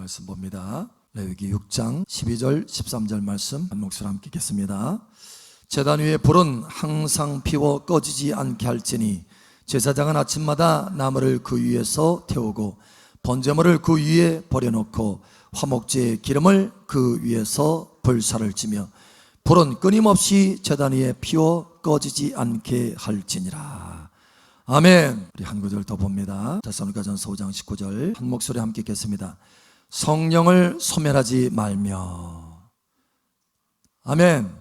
말씀 봅니다. 레위기 6장 12절 13절 말씀 한 목소리 함께 읽겠습니다. 제단 위에 불은 항상 피워 꺼지지 않게 할지니 제사장은 아침마다 나무를 그 위에서 태우고 번제물을 그 위에 버려놓고 화목제의 기름을 그 위에서 불사를 지며 불은 끊임없이 제단 위에 피워 꺼지지 않게 할지니라. 아멘. 우리 한 구절 더 봅니다. 데살로니가전서 5장 19절 한 목소리 함께 읽겠습니다. 성령을 소멸하지 말며. 아멘.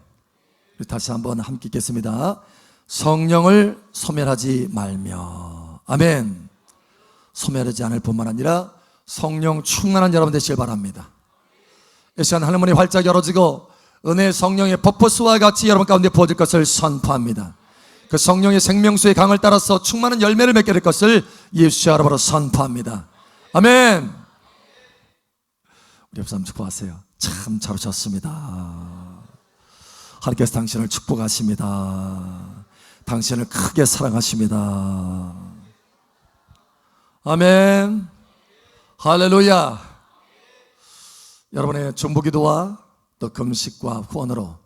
우리 다시 한번 함께 읽겠습니다. 성령을 소멸하지 말며. 아멘. 소멸하지 않을 뿐만 아니라 성령 충만한 여러분 되시길 바랍니다. 이 시간 하늘문이 활짝 열어지고 은혜의 성령의 퍼포스와 같이 여러분 가운데 부어질 것을 선포합니다. 그 성령의 생명수의 강을 따라서 충만한 열매를 맺게 될 것을 예수의 이름으로 선포합니다. 아멘. 우리 옆사람 축복하세요. 참 잘 오셨습니다. 하나님께서 당신을 축복하십니다. 당신을 크게 사랑하십니다. 아멘. 할렐루야. 여러분의 중보기도와 또 금식과 후원으로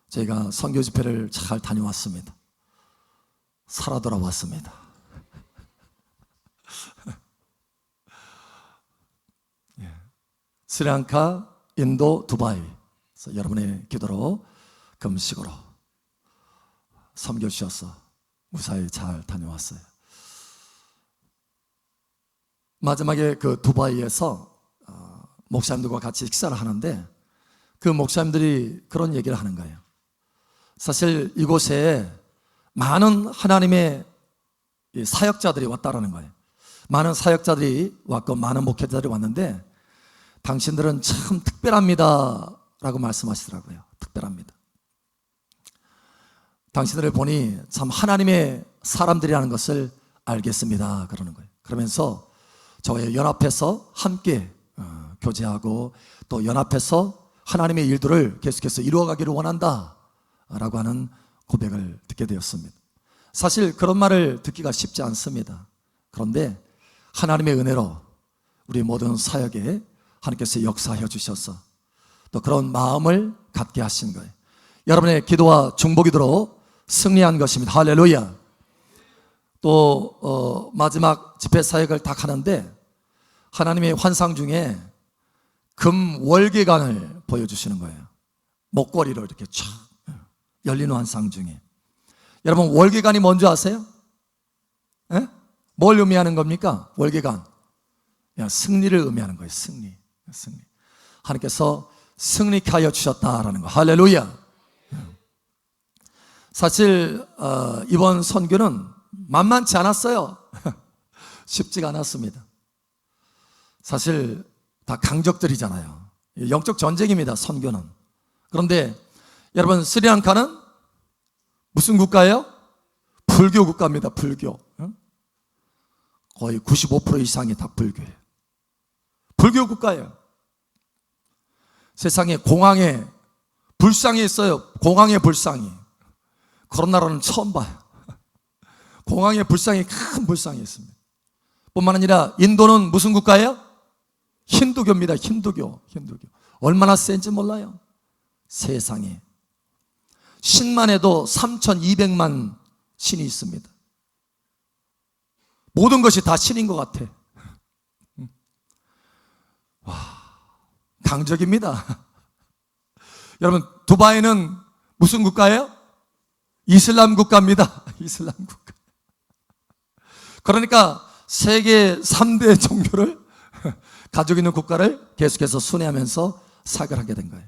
저희가 선교 집회를 잘 다녀왔습니다. 살아 돌아왔습니다. 스리랑카, 인도, 두바이. 그래서 여러분의 기도로 금식으로 섬겨주셔서 무사히 잘 다녀왔어요. 마지막에 그 두바이에서 목사님들과 같이 식사를 하는데 그 목사님들이 그런 얘기를 하는 거예요. 사실 이곳에 많은 하나님의 사역자들이 왔다라는 거예요. 많은 사역자들이 왔고 많은 목회자들이 왔는데 당신들은 참 특별합니다 라고 말씀하시더라고요. 특별합니다. 당신들을 보니 참 하나님의 사람들이라는 것을 알겠습니다 그러는 거예요. 그러면서 저와 연합해서 함께 교제하고 또 연합해서 하나님의 일들을 계속해서 이루어가기를 원한다 라고 하는 고백을 듣게 되었습니다. 사실 그런 말을 듣기가 쉽지 않습니다. 그런데 하나님의 은혜로 우리 모든 사역에 하나님께서 역사하여 주셔서 또 그런 마음을 갖게 하신 거예요. 여러분의 기도와 중보기도로 승리한 것입니다. 할렐루야. 또 마지막 집회 사역을 다 하는데 하나님의 환상 중에 금 월계관을 보여주시는 거예요. 목걸이로 이렇게 쫙 열리는 환상 중에. 여러분 월계관이 뭔지 아세요? 에? 뭘 의미하는 겁니까? 월계관 승리를 의미하는 거예요. 승리. 하나님께서 승리케 하여 주셨다라는 거. 할렐루야. 사실 이번 선교는 만만치 않았어요. 쉽지가 않았습니다. 사실 다 강적들이잖아요. 영적 전쟁입니다. 선교는. 그런데 여러분 스리랑카는 무슨 국가예요? 불교 국가입니다. 불교. 거의 95% 이상이 다 불교예요. 불교 국가예요. 세상에 공항에 불상이 있어요. 공항에 불상이. 그런 나라는 처음 봐요. 공항에 불상이 큰 불상이 있습니다. 뿐만 아니라 인도는 무슨 국가예요? 힌두교입니다. 힌두교. 얼마나 센지 몰라요. 세상에 신만 해도 3,200만 신이 있습니다. 모든 것이 다 신인 것 같아. 와, 강적입니다. 여러분 두바이는 무슨 국가예요? 이슬람 국가입니다. 이슬람 국가. 그러니까 세계 3대 종교를 가지고 있는 국가를 계속해서 순회하면서 사역을 하게 된 거예요.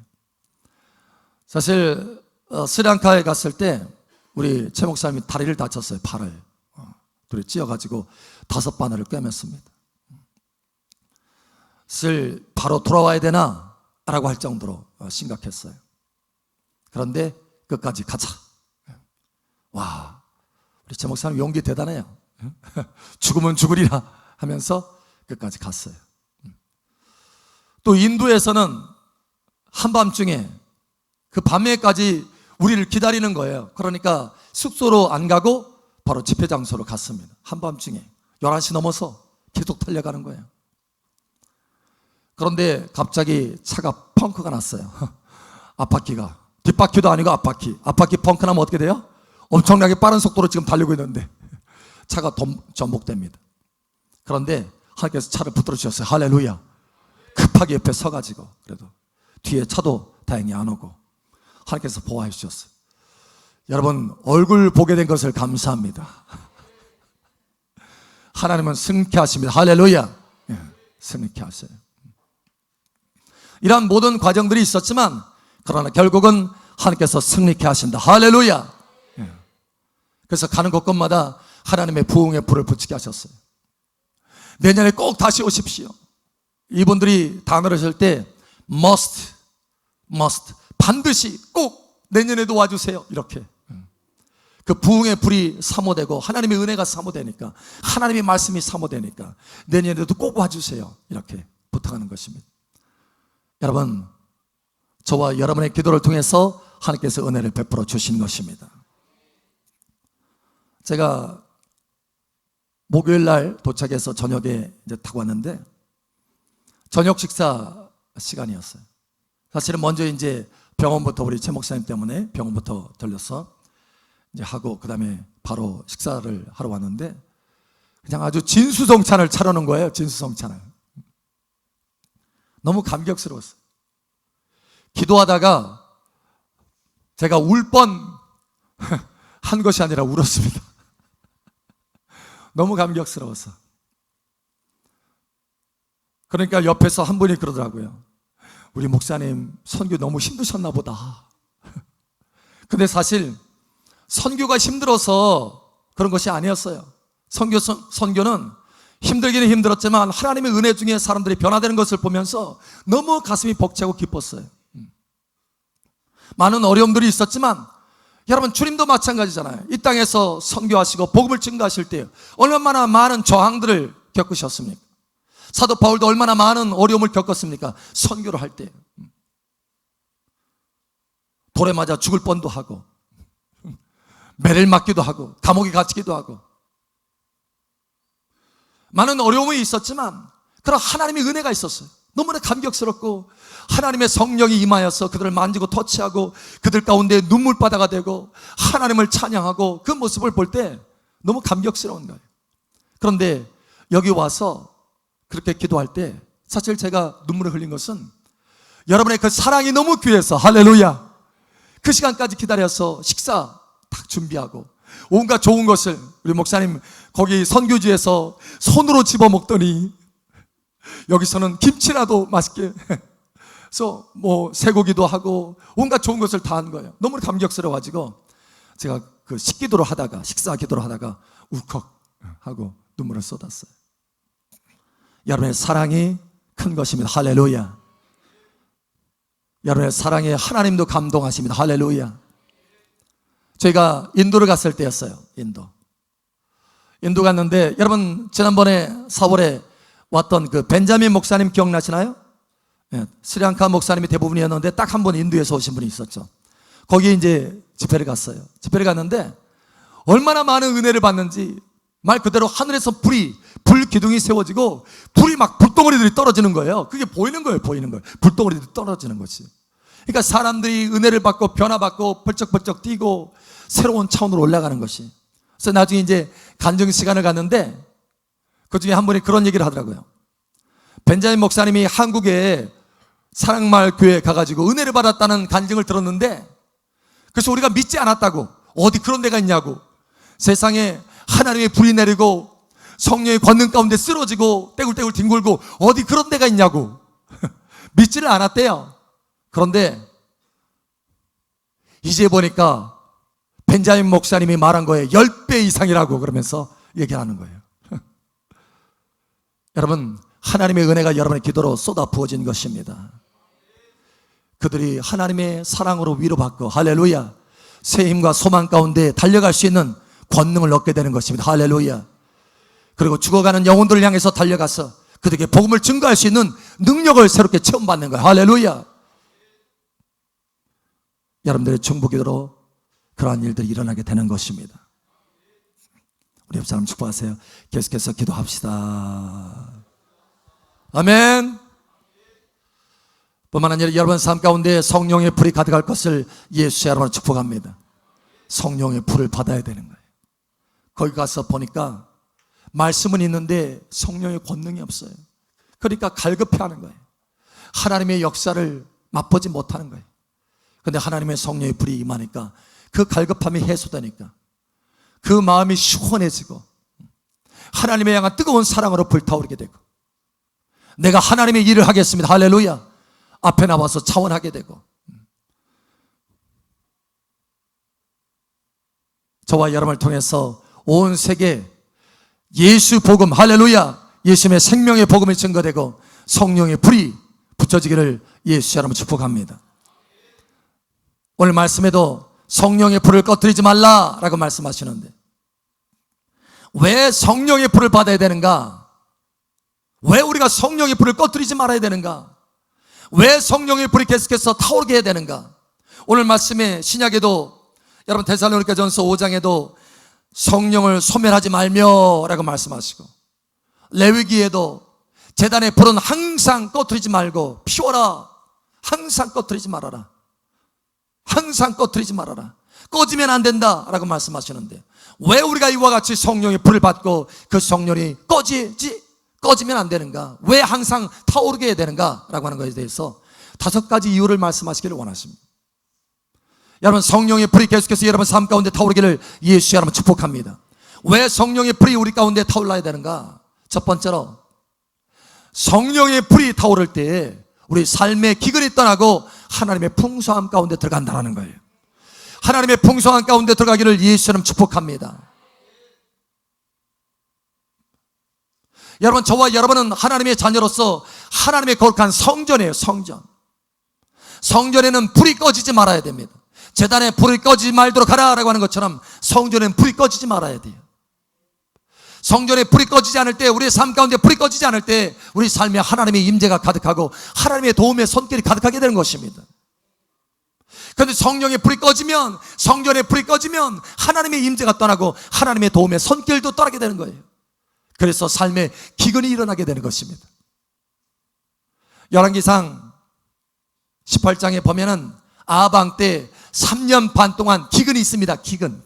사실 스리랑카에 갔을 때 우리 최 목사님이 다리를 다쳤어요. 팔을 둘이 찧어가지고 5바늘을 꿰맸습니다. 바로 돌아와야 되나? 라고 할 정도로 심각했어요. 그런데 끝까지 가자. 와, 우리 최 목사님 용기 대단해요. 죽으면 죽으리라 하면서 끝까지 갔어요. 또 인도에서는 한밤중에 그 밤에까지 우리를 기다리는 거예요. 그러니까 숙소로 안 가고 바로 집회 장소로 갔습니다. 한밤중에 11시 넘어서 계속 달려가는 거예요. 그런데 갑자기 차가 펑크가 났어요. 앞바퀴가. 뒷바퀴도 아니고 앞바퀴. 앞바퀴 펑크 나면 어떻게 돼요? 엄청나게 빠른 속도로 지금 달리고 있는데 차가 전복됩니다. 그런데 하나님께서 차를 붙들어 주셨어요. 할렐루야. 급하게 옆에 서가지고, 그래도 뒤에 차도 다행히 안 오고 하나님께서 보호해 주셨어요. 여러분, 얼굴 보게 된 것을 감사합니다. 하나님은 승리케 하십니다. 할렐루야. 승리케 하셔요. 이러한 모든 과정들이 있었지만, 그러나 결국은 하나님께서 승리케 하신다. 할렐루야. 그래서 가는 곳곳마다 하나님의 부흥의 불을 붙이게 하셨어요. 내년에 꼭 다시 오십시오. 이분들이 단어를 쓸 때 must 반드시 꼭 내년에도 와주세요. 이렇게 그 부흥의 불이 사모되고 하나님의 은혜가 사모되니까, 하나님의 말씀이 사모되니까 내년에도 꼭 와주세요. 이렇게 부탁하는 것입니다. 여러분, 저와 여러분의 기도를 통해서 하나님께서 은혜를 베풀어 주신 것입니다. 제가 목요일 날 도착해서 저녁에 이제 타고 왔는데 저녁 식사 시간이었어요. 사실은 먼저 이제 병원부터, 우리 최 목사님 때문에 병원부터 들려서 이제 하고, 그 다음에 바로 식사를 하러 왔는데 그냥 아주 진수성찬을 차려놓은 거예요. 진수성찬을. 너무 감격스러웠어요. 기도하다가 제가 울 뻔 한 것이 아니라 울었습니다. 너무 감격스러워서. 그러니까 옆에서 한 분이 그러더라고요. 우리 목사님 선교 너무 힘드셨나 보다. 근데 사실 선교가 힘들어서 그런 것이 아니었어요. 선교는 힘들기는 힘들었지만 하나님의 은혜 중에 사람들이 변화되는 것을 보면서 너무 가슴이 벅차고 기뻤어요. 많은 어려움들이 있었지만 여러분, 주님도 마찬가지잖아요. 이 땅에서 선교하시고 복음을 증거하실 때 얼마나 많은 저항들을 겪으셨습니까? 사도 바울도 얼마나 많은 어려움을 겪었습니까? 선교를 할 때 돌에 맞아 죽을 뻔도 하고, 매를 맞기도 하고, 감옥에 갇히기도 하고, 많은 어려움이 있었지만 그런 하나님의 은혜가 있었어요. 너무나 감격스럽고 하나님의 성령이 임하여서 그들을 만지고 터치하고 그들 가운데 눈물바다가 되고 하나님을 찬양하고 그 모습을 볼 때 너무 감격스러운 거예요. 그런데 여기 와서 그렇게 기도할 때 사실 제가 눈물을 흘린 것은 여러분의 그 사랑이 너무 귀해서, 할렐루야, 그 시간까지 기다려서 식사 딱 준비하고 온갖 좋은 것을, 우리 목사님 거기 선교지에서 손으로 집어먹더니 여기서는 김치라도 맛있게 그래서 뭐 쇠고기도 하고 온갖 좋은 것을 다 한 거예요. 너무 감격스러워가지고 제가 그 식기도를 하다가, 식사 기도를 하다가 울컥 하고 눈물을 쏟았어요. 여러분의 사랑이 큰 것입니다. 할렐루야. 여러분의 사랑에 하나님도 감동하십니다. 할렐루야. 저희가 인도를 갔을 때였어요. 인도 갔는데, 여러분 지난번에 4월에 왔던 그 벤자민 목사님 기억나시나요? 스리랑카 목사님이 대부분이었는데 딱 한 번 인도에서 오신 분이 있었죠. 거기에 이제 집회를 갔어요. 집회를 갔는데 얼마나 많은 은혜를 받는지, 말 그대로 하늘에서 불 기둥이 세워지고 불이 막 불덩어리들이 떨어지는 거예요. 그게 보이는 거예요. 불덩어리들이 떨어지는 거지. 그러니까 사람들이 은혜를 받고 변화받고 벌쩍벌쩍 뛰고 새로운 차원으로 올라가는 것이. 그래서 나중에 이제 간증 시간을 갔는데 그 중에 한 분이 그런 얘기를 하더라고요. 벤자민 목사님이 한국에 사랑마을 교회에 가가지고 은혜를 받았다는 간증을 들었는데, 그래서 우리가 믿지 않았다고, 어디 그런 데가 있냐고, 세상에 하나님의 불이 내리고 성령의 권능 가운데 쓰러지고 떼굴떼굴 뒹굴고 어디 그런 데가 있냐고 믿지를 않았대요. 그런데 이제 보니까 벤자민 목사님이 말한 거에 10배 이상이라고 그러면서 얘기를 하는 거예요. 여러분, 하나님의 은혜가 여러분의 기도로 쏟아 부어진 것입니다. 그들이 하나님의 사랑으로 위로받고, 할렐루야, 새 힘과 소망 가운데 달려갈 수 있는 권능을 얻게 되는 것입니다. 할렐루야. 그리고 죽어가는 영혼들을 향해서 달려가서 그들에게 복음을 증거할 수 있는 능력을 새롭게 체험받는 거예요. 할렐루야. 여러분들의 중보기도로 그러한 일들이 일어나게 되는 것입니다. 우리 옆 사람 축복하세요. 계속해서 기도합시다. 아멘. 뿐만 아니라 여러분 삶 가운데 성령의 불이 가득할 것을 예수 여러분을 축복합니다. 성령의 불을 받아야 되는 거예요. 거기 가서 보니까 말씀은 있는데 성령의 권능이 없어요. 그러니까 갈급해하는 거예요. 하나님의 역사를 맛보지 못하는 거예요. 그런데 하나님의 성령의 불이 임하니까 그 갈급함이 해소되니까 그 마음이 시원해지고 하나님의 향한 뜨거운 사랑으로 불타오르게 되고 내가 하나님의 일을 하겠습니다. 할렐루야. 앞에 나와서 차원하게 되고 저와 여러분을 통해서 온 세계 예수 복음, 할렐루야, 예수님의 생명의 복음이 증거되고 성령의 불이 붙여지기를 예수 여러분 축복합니다. 오늘 말씀에도 성령의 불을 꺼뜨리지 말라라고 말씀하시는데 왜 성령의 불을 받아야 되는가? 왜 우리가 성령의 불을 꺼뜨리지 말아야 되는가? 왜 성령의 불이 계속해서 타오르게 해야 되는가? 오늘 말씀에 신약에도 여러분 데살로니가전서 5장에도 성령을 소멸하지 말며 라고 말씀하시고 레위기에도 제단의 불은 항상 꺼뜨리지 말고 피워라. 항상 꺼뜨리지 말아라. 항상 꺼뜨리지 말아라. 꺼지면 안 된다 라고 말씀하시는데 왜 우리가 이와 같이 성령의 불을 받고 그 성령이 꺼지면 안 되는가? 왜 항상 타오르게 해야 되는가? 라고 하는 것에 대해서 5가지 이유를 말씀하시기를 원하십니다. 여러분 성령의 불이 계속해서 여러분 삶 가운데 타오르기를 예수 여러분 축복합니다. 왜 성령의 불이 우리 가운데 타올라야 되는가? 첫 번째로 성령의 불이 타오를 때 우리 삶의 기근이 떠나고 하나님의 풍성함 가운데 들어간다는 거예요. 하나님의 풍성함 가운데 들어가기를 예수 여러분 축복합니다. 여러분 저와 여러분은 하나님의 자녀로서 하나님의 거룩한 성전이에요. 성전에는 불이 꺼지지 말아야 됩니다. 제단에 불이 꺼지지 말도록 하라라고 하는 것처럼 성전에는 불이 꺼지지 말아야 돼요. 성전에 불이 꺼지지 않을 때, 우리의 삶 가운데 불이 꺼지지 않을 때 우리 삶에 하나님의 임재가 가득하고 하나님의 도움의 손길이 가득하게 되는 것입니다. 그런데 성령의 불이 꺼지면, 성전에 불이 꺼지면 하나님의 임재가 떠나고 하나님의 도움의 손길도 떠나게 되는 거예요. 그래서 삶에 기근이 일어나게 되는 것입니다. 열왕기상 18장에 보면은 아방 때 3년 반 동안 기근이 있습니다. 기근.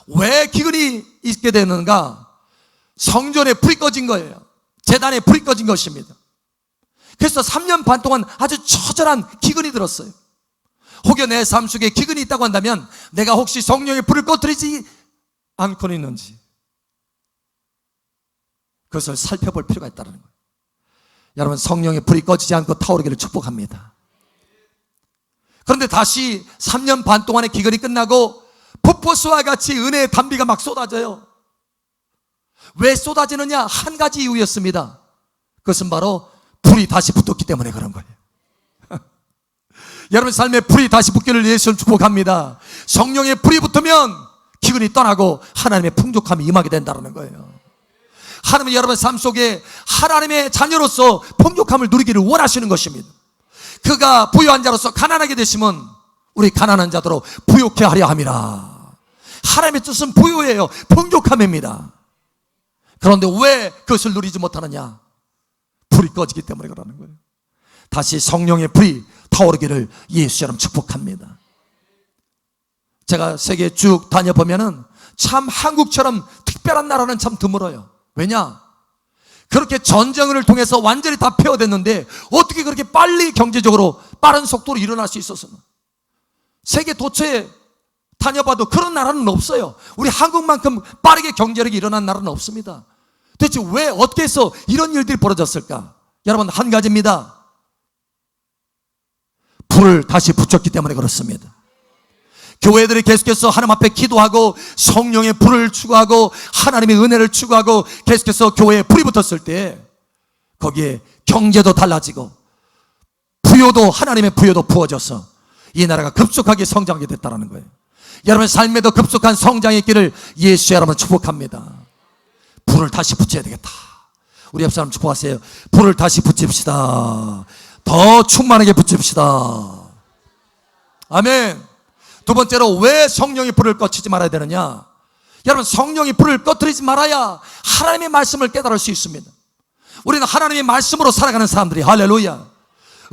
왜 기근이 있게 되는가? 성전에 불이 꺼진 거예요. 제단에 불이 꺼진 것입니다. 그래서 3년 반 동안 아주 처절한 기근이 들었어요. 혹여 내 삶 속에 기근이 있다고 한다면 내가 혹시 성령의 불을 꺼뜨리지 않고는 있는지 그것을 살펴볼 필요가 있다는 거예요. 여러분 성령의 불이 꺼지지 않고 타오르기를 축복합니다. 그런데 다시 3년 반 동안의 기근이 끝나고 폭포수와 같이 은혜의 단비가 막 쏟아져요. 왜 쏟아지느냐? 한 가지 이유였습니다. 그것은 바로 불이 다시 붙었기 때문에 그런 거예요. 여러분 삶에 불이 다시 붙기를 예수님 축복합니다. 성령의 불이 붙으면 기근이 떠나고 하나님의 풍족함이 임하게 된다는 거예요. 하나님은 여러분 삶 속에 하나님의 자녀로서 풍족함을 누리기를 원하시는 것입니다. 그가 부유한 자로서 가난하게 되시면 우리 가난한 자들로 부욕해 하려 함이라. 하나님의 뜻은 부유예요. 풍족함입니다. 그런데 왜 그것을 누리지 못하느냐? 불이 꺼지기 때문에 그러는 거예요. 다시 성령의 불이 타오르기를 예수 여러분 축복합니다. 제가 세계 쭉 다녀보면은 참 한국처럼 특별한 나라는 참 드물어요. 왜냐? 그렇게 전쟁을 통해서 완전히 다 폐허됐는데 어떻게 그렇게 빨리 경제적으로 빠른 속도로 일어날 수 있었어요? 세계 도처에 다녀봐도 그런 나라는 없어요. 우리 한국만큼 빠르게 경제력이 일어난 나라는 없습니다. 도대체 왜 어떻게 해서 이런 일들이 벌어졌을까? 여러분 한 가지입니다. 불을 다시 붙였기 때문에 그렇습니다. 교회들이 계속해서 하나님 앞에 기도하고 성령의 불을 추구하고 하나님의 은혜를 추구하고 계속해서 교회에 불이 붙었을 때 거기에 경제도 달라지고 부요도 하나님의 부요도 부어져서 이 나라가 급속하게 성장하게 됐다는 거예요. 여러분 삶에도 급속한 성장이 있기를 예수 여러분 축복합니다. 불을 다시 붙여야 되겠다. 우리 옆 사람 축복하세요. 불을 다시 붙입시다. 더 충만하게 붙입시다. 아멘. 두 번째로 왜 성령의 불을 꺼치지 말아야 되느냐? 여러분 성령의 불을 꺼뜨리지 말아야 하나님의 말씀을 깨달을 수 있습니다. 우리는 하나님의 말씀으로 살아가는 사람들이 할렐루야.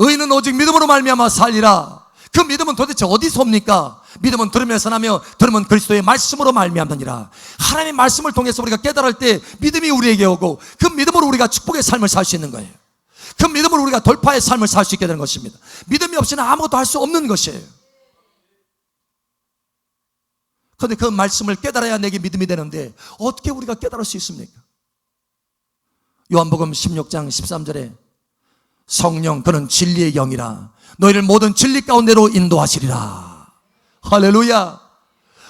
의인은 오직 믿음으로 말미암아 살리라. 그 믿음은 도대체 어디서 옵니까? 믿음은 들으면서 나며 들으면 그리스도의 말씀으로 말미암느니라. 하나님의 말씀을 통해서 우리가 깨달을 때 믿음이 우리에게 오고 그 믿음으로 우리가 축복의 삶을 살 수 있는 거예요. 그 믿음으로 우리가 돌파의 삶을 살 수 있게 되는 것입니다. 믿음이 없이는 아무것도 할 수 없는 것이에요. 그런데 그 말씀을 깨달아야 내게 믿음이 되는데 어떻게 우리가 깨달을 수 있습니까? 요한복음 16장 13절에 성령 그는 진리의 영이라 너희를 모든 진리 가운데로 인도하시리라. 할렐루야.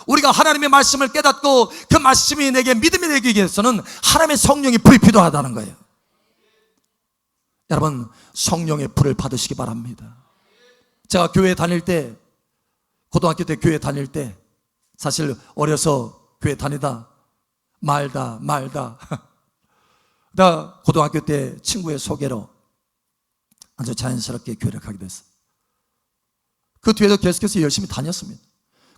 우리가 하나님의 말씀을 깨닫고 그 말씀이 내게 믿음이 되기 위해서는 하나님의 성령의 불이 필요하다는 거예요. 여러분, 성령의 불을 받으시기 바랍니다. 제가 교회 다닐 때, 고등학교 때 교회 다닐 때 사실 어려서 교회 다니다 말다 나 고등학교 때 친구의 소개로 아주 자연스럽게 교회를 가게 됐어요. 그 뒤에도 계속해서 열심히 다녔습니다.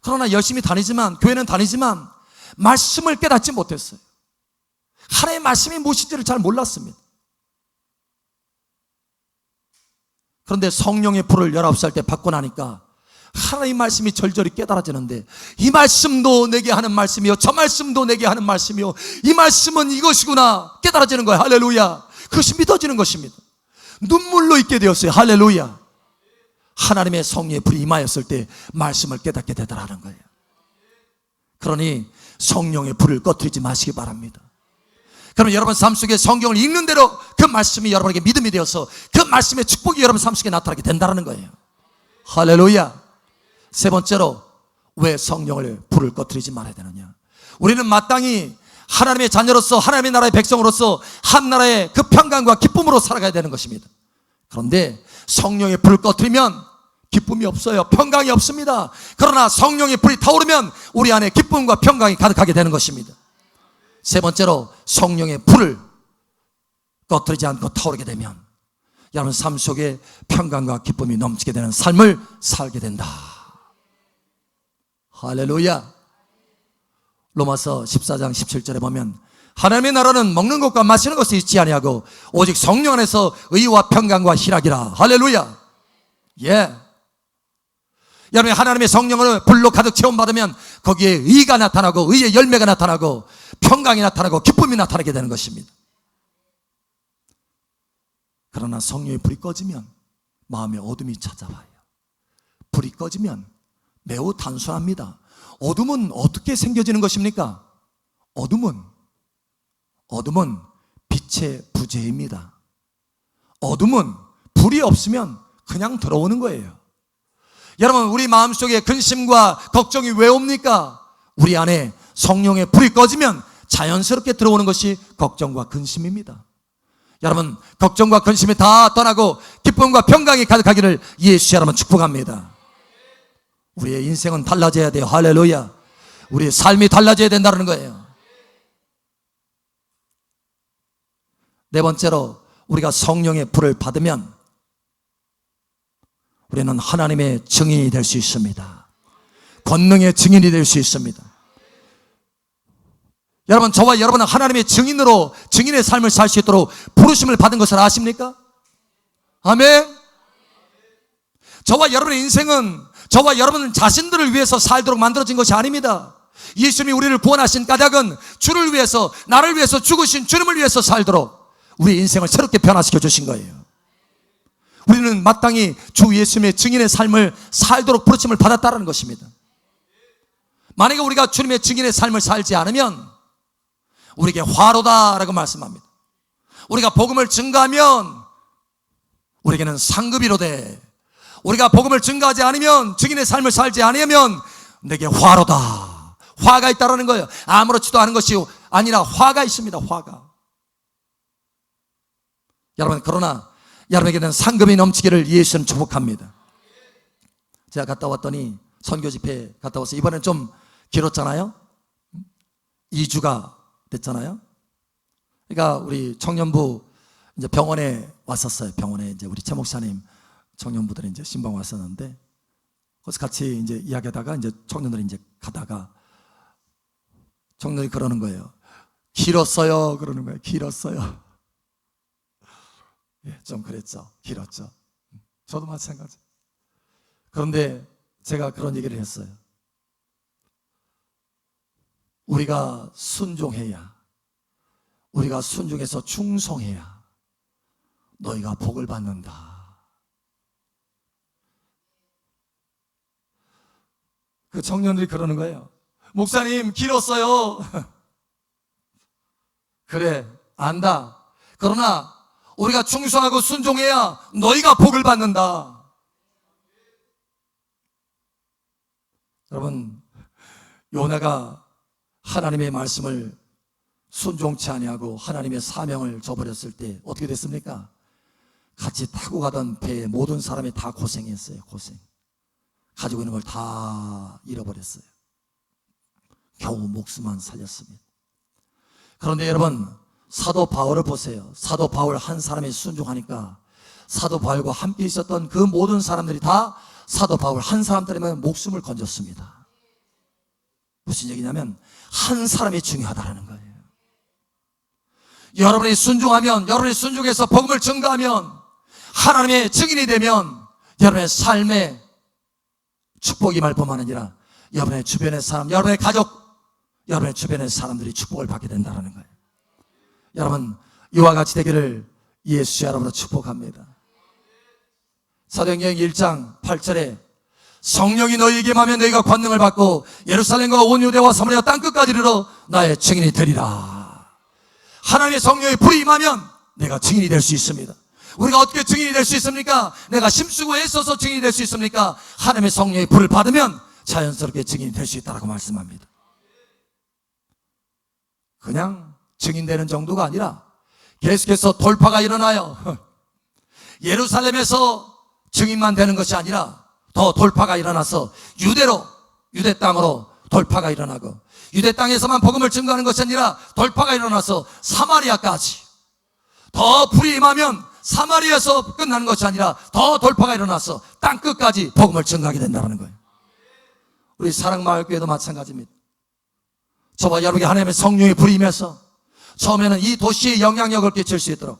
그러나 열심히 다니지만, 교회는 다니지만 말씀을 깨닫지 못했어요. 하나님의 말씀이 무엇인지를 잘 몰랐습니다. 그런데 성령의 불을 19살 때 받고 나니까 하나님의 말씀이 절절히 깨달아지는데, 이 말씀도 내게 하는 말씀이요, 저 말씀도 내게 하는 말씀이요, 이 말씀은 이것이구나 깨달아지는 거예요. 할렐루야. 그것이 믿어지는 것입니다. 눈물로 있게 되었어요. 할렐루야. 하나님의 성령의 불이 임하였을 때 말씀을 깨닫게 되더라는 거예요. 그러니 성령의 불을 꺼뜨리지 마시기 바랍니다. 그러면 여러분 삶 속에 성경을 읽는 대로 그 말씀이 여러분에게 믿음이 되어서 그 말씀의 축복이 여러분 삶 속에 나타나게 된다는 거예요. 할렐루야. 세 번째로, 왜 성령을 불을 꺼뜨리지 말아야 되느냐? 우리는 마땅히 하나님의 자녀로서, 하나님의 나라의 백성으로서 한 나라의 그 평강과 기쁨으로 살아가야 되는 것입니다. 그런데 성령의 불을 꺼뜨리면 기쁨이 없어요. 평강이 없습니다. 그러나 성령의 불이 타오르면 우리 안에 기쁨과 평강이 가득하게 되는 것입니다. 세 번째로, 성령의 불을 꺼뜨리지 않고 타오르게 되면 여러분 삶 속에 평강과 기쁨이 넘치게 되는 삶을 살게 된다. 할렐루야. 로마서 14장 17절에 보면 하나님의 나라는 먹는 것과 마시는 것이 있지 아니하고 오직 성령 안에서 의와 평강과 희락이라. 할렐루야. 예. 여러분이 하나님의 성령을 불로 가득 체험받으면 거기에 의가 나타나고 의의 열매가 나타나고 평강이 나타나고 기쁨이 나타나게 되는 것입니다. 그러나 성령의 불이 꺼지면 마음에 어둠이 찾아와요. 불이 꺼지면 매우 단순합니다. 어둠은 어떻게 생겨지는 것입니까? 어둠은 빛의 부재입니다. 어둠은 불이 없으면 그냥 들어오는 거예요. 여러분, 우리 마음속에 근심과 걱정이 왜 옵니까? 우리 안에 성령의 불이 꺼지면 자연스럽게 들어오는 것이 걱정과 근심입니다. 여러분, 걱정과 근심이 다 떠나고 기쁨과 평강이 가득하기를 예수 여러분 축복합니다. 우리의 인생은 달라져야 돼요. 할렐루야. 우리의 삶이 달라져야 된다는 거예요. 네 번째로, 우리가 성령의 불을 받으면 우리는 하나님의 증인이 될 수 있습니다. 권능의 증인이 될 수 있습니다. 여러분, 저와 여러분은 하나님의 증인으로 증인의 삶을 살 수 있도록 부르심을 받은 것을 아십니까? 아멘. 저와 여러분의 인생은 저와 여러분 자신들을 위해서 살도록 만들어진 것이 아닙니다. 예수님이 우리를 구원하신 까닭은 주를 위해서, 나를 위해서 죽으신 주님을 위해서 살도록 우리 인생을 새롭게 변화시켜 주신 거예요. 우리는 마땅히 주 예수님의 증인의 삶을 살도록 부르심을 받았다는 것입니다. 만약에 우리가 주님의 증인의 삶을 살지 않으면 우리에게 화로다라고 말씀합니다. 우리가 복음을 증거하면 우리에게는 상급이로되, 우리가 복음을 증거하지 않으면, 증인의 삶을 살지 않으면 내게 화로다, 화가 있다라는 거예요. 아무렇지도 않은 것이 아니라 화가 있습니다. 화가. 여러분, 그러나 여러분에게는 상급이 넘치기를 예수는 축복합니다. 제가 갔다 왔더니, 선교 집회 갔다 와서 이번엔 좀 길었잖아요. 2주가 됐잖아요. 그러니까 우리 청년부 이제 병원에 왔었어요. 병원에 이제 우리 최 목사님 청년부들이 이제 신방 왔었는데, 거기서 같이 이제 이야기하다가 이제 청년들이 이제 가다가 청년들이 그러는 거예요. 길었어요. 그러는 거예요. 길었어요. 예, 좀 그랬죠. 길었죠. 저도 마찬가지. 그런데 제가 그런 얘기를 했어요. 우리가 순종해야, 우리가 순종해서 충성해야 너희가 복을 받는다. 그 청년들이 그러는 거예요. 목사님, 길었어요. 그래, 안다. 그러나 우리가 충성하고 순종해야 너희가 복을 받는다. 여러분, 요나가 하나님의 말씀을 순종치 아니하고 하나님의 사명을 저버렸을 때 어떻게 됐습니까? 같이 타고 가던 배에 모든 사람이 다 고생했어요. 고생. 가지고 있는 걸 다 잃어버렸어요. 겨우 목숨만 살렸습니다. 그런데 여러분, 사도 바울을 보세요. 사도 바울 한 사람이 순종하니까 사도 바울과 함께 있었던 그 모든 사람들이 다 사도 바울 한 사람 때문에 목숨을 건졌습니다. 무슨 얘기냐면 한 사람이 중요하다는 거예요. 여러분이 순종하면, 여러분이 순종해서 복음을 증거하면, 하나님의 증인이 되면 여러분의 삶에 축복이 말 뿐만 아니라 여러분의 주변의 사람, 여러분의 가족, 여러분의 주변의 사람들이 축복을 받게 된다는 거예요. 여러분, 이와 같이 되기를 예수의 이름으로 축복합니다. 사도행전 1장 8절에 성령이 너희에게 임하면 너희가 권능을 받고 예루살렘과 온 유대와 사마리아 땅끝까지 이르러 나의 증인이 되리라. 하나님의 성령의 불이 임하면 내가 증인이 될 수 있습니다. 우리가 어떻게 증인이 될 수 있습니까? 내가 힘쓰고 애써서 증인이 될 수 있습니까? 하나님의 성령의 불을 받으면 자연스럽게 증인이 될 수 있다고 말씀합니다. 그냥 증인되는 정도가 아니라 계속해서 돌파가 일어나요. 예루살렘에서 증인만 되는 것이 아니라 더 돌파가 일어나서 유대 땅으로 돌파가 일어나고, 유대 땅에서만 복음을 증거하는 것이 아니라 돌파가 일어나서 사마리아까지, 더 불이 임하면 사마리아에서 끝나는 것이 아니라 더 돌파가 일어나서 땅끝까지 복음을 증거하게 된다는 거예요. 우리 사랑마을교회도 마찬가지입니다. 저와 여러분이 하나님의 성령의 불이 임해서 처음에는 이 도시에 영향력을 끼칠 수 있도록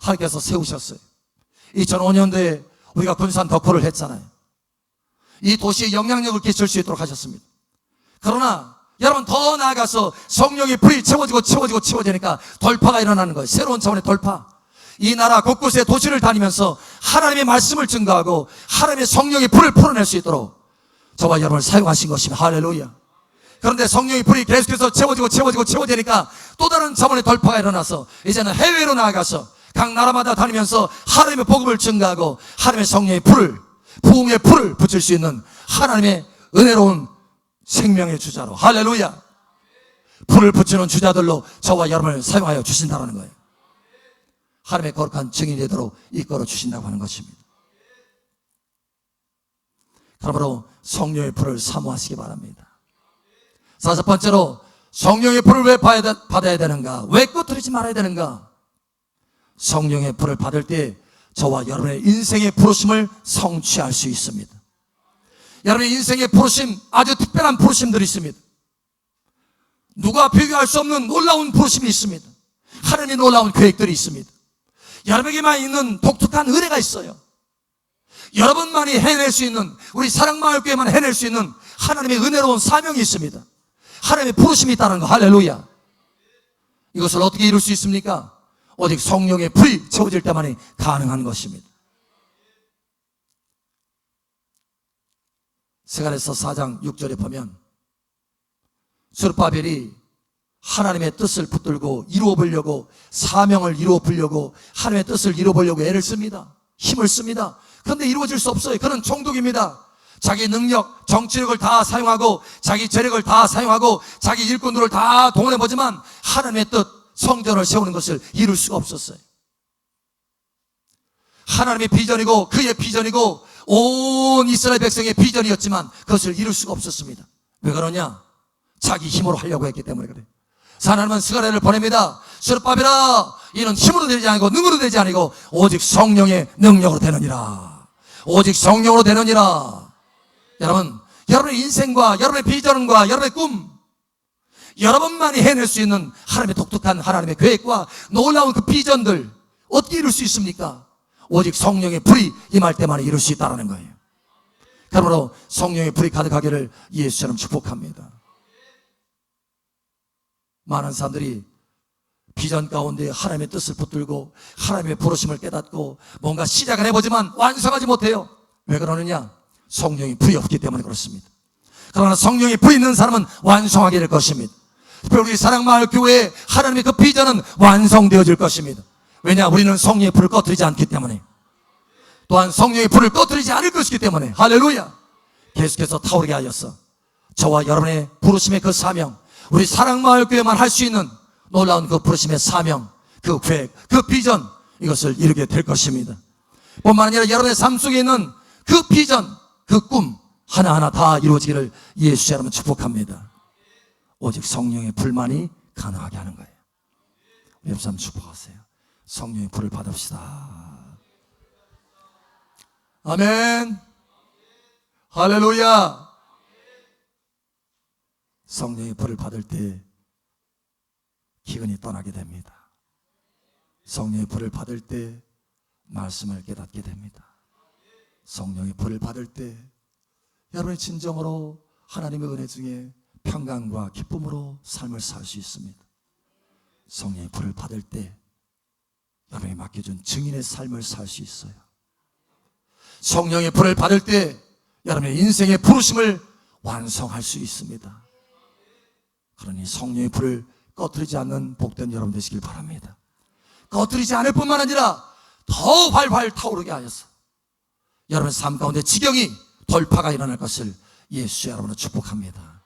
하나님께서 세우셨어요. 2005년도에 우리가 군산 덕후를 했잖아요. 이 도시에 영향력을 끼칠 수 있도록 하셨습니다. 그러나 여러분, 더 나아가서 성령의 불이 채워지니까 돌파가 일어나는 거예요. 새로운 차원의 돌파. 이 나라 곳곳에 도시를 다니면서 하나님의 말씀을 증거하고 하나님의 성령의 불을 풀어낼 수 있도록 저와 여러분을 사용하신 것입니다. 할렐루야. 그런데 성령의 불이 계속해서 채워지니까 또 다른 차원의 돌파가 일어나서 이제는 해외로 나아가서 각 나라마다 다니면서 하나님의 복음을 증거하고 하나님의 성령의 불을, 부흥의 불을 붙일 수 있는 하나님의 은혜로운 생명의 주자로, 할렐루야, 불을 붙이는 주자들로 저와 여러분을 사용하여 주신다는 거예요. 하나님의 거룩한 증인이 되도록 이끌어 주신다고 하는 것입니다. 그러므로 성령의 불을 사모하시기 바랍니다. 다섯 번째로, 성령의 불을 왜 받아야 되는가? 왜 끄트리지 말아야 되는가? 성령의 불을 받을 때 저와 여러분의 인생의 부르심을 성취할 수 있습니다. 여러분의 인생의 부르심, 아주 특별한 부르심들이 있습니다. 누가 비교할 수 없는 놀라운 부르심이 있습니다. 하나님의 놀라운 계획들이 있습니다. 여러분에게만 있는 독특한 은혜가 있어요. 여러분만이 해낼 수 있는, 우리 사랑마을교회만 해낼 수 있는 하나님의 은혜로운 사명이 있습니다. 하나님의 부르심이 있다는 거, 할렐루야. 이것을 어떻게 이룰 수 있습니까? 오직 성령의 불이 채워질 때만이 가능한 것입니다. 스가랴서 4장 6절에 보면 스룹바벨이 하나님의 뜻을 붙들고 이루어 보려고, 사명을 이루어 보려고, 하나님의 뜻을 이루어 보려고 애를 씁니다. 힘을 씁니다. 그런데 이루어질 수 없어요. 그는 총독입니다. 자기 능력, 정치력을 다 사용하고 자기 재력을 다 사용하고 자기 일꾼들을 다 동원해보지만 하나님의 뜻, 성전을 세우는 것을 이룰 수가 없었어요. 하나님의 비전이고 그의 비전이고 온 이스라엘 백성의 비전이었지만 그것을 이룰 수가 없었습니다. 왜 그러냐? 자기 힘으로 하려고 했기 때문에 그래요. 하나님은 스가랴를 보냅니다. 스룹바벨아, 이는 힘으로 되지 아니고 능으로 되지 아니고 오직 성령의 능력으로 되느니라. 오직 성령으로 되느니라. 여러분, 여러분의 인생과 여러분의 비전과 여러분의 꿈, 여러분만이 해낼 수 있는 하나님의 독특한 하나님의 계획과 놀라운 그 비전들 어떻게 이룰 수 있습니까? 오직 성령의 불이 임할 때만 이룰 수 있다는 거예요. 그러므로 성령의 불이 가득하기를 예수처럼 축복합니다. 많은 사람들이 비전 가운데 하나님의 뜻을 붙들고 하나님의 부르심을 깨닫고 뭔가 시작을 해보지만 완성하지 못해요. 왜 그러느냐? 성령의 불이 없기 때문에 그렇습니다. 그러나 성령의 불이 있는 사람은 완성하게 될 것입니다. 특별히 우리 사랑마을교회의 하나님의 그 비전은 완성되어질 것입니다. 왜냐? 우리는 성령의 불을 꺼뜨리지 않기 때문에, 또한 성령의 불을 꺼뜨리지 않을 것이기 때문에, 할렐루야! 계속해서 타오르게 하였어. 저와 여러분의 부르심의 그 사명, 우리 사랑마을교회만 할 수 있는 놀라운 그 부르심의 사명, 그 계획, 그 비전, 이것을 이루게 될 것입니다. 뿐만 아니라 여러분의 삶 속에 있는 그 비전, 그 꿈 하나하나 다 이루어지기를 예수 여러분 축복합니다. 오직 성령의 불만이 가능하게 하는 거예요. 우리 옆 사람 축복하세요. 성령의 불을 받읍시다. 아멘. 할렐루야. 성령의 불을 받을 때 기근이 떠나게 됩니다. 성령의 불을 받을 때 말씀을 깨닫게 됩니다. 성령의 불을 받을 때 여러분의 진정으로 하나님의 은혜 중에 평강과 기쁨으로 삶을 살 수 있습니다. 성령의 불을 받을 때 여러분이 맡겨준 증인의 삶을 살 수 있어요. 성령의 불을 받을 때 여러분의 인생의 부르심을 완성할 수 있습니다. 그러니 성령의 불을 꺼뜨리지 않는 복된 여러분 되시길 바랍니다. 꺼뜨리지 않을 뿐만 아니라 더 활활 타오르게 하여서 여러분의 삶 가운데 지경이 돌파가 일어날 것을 예수 여러분을 축복합니다.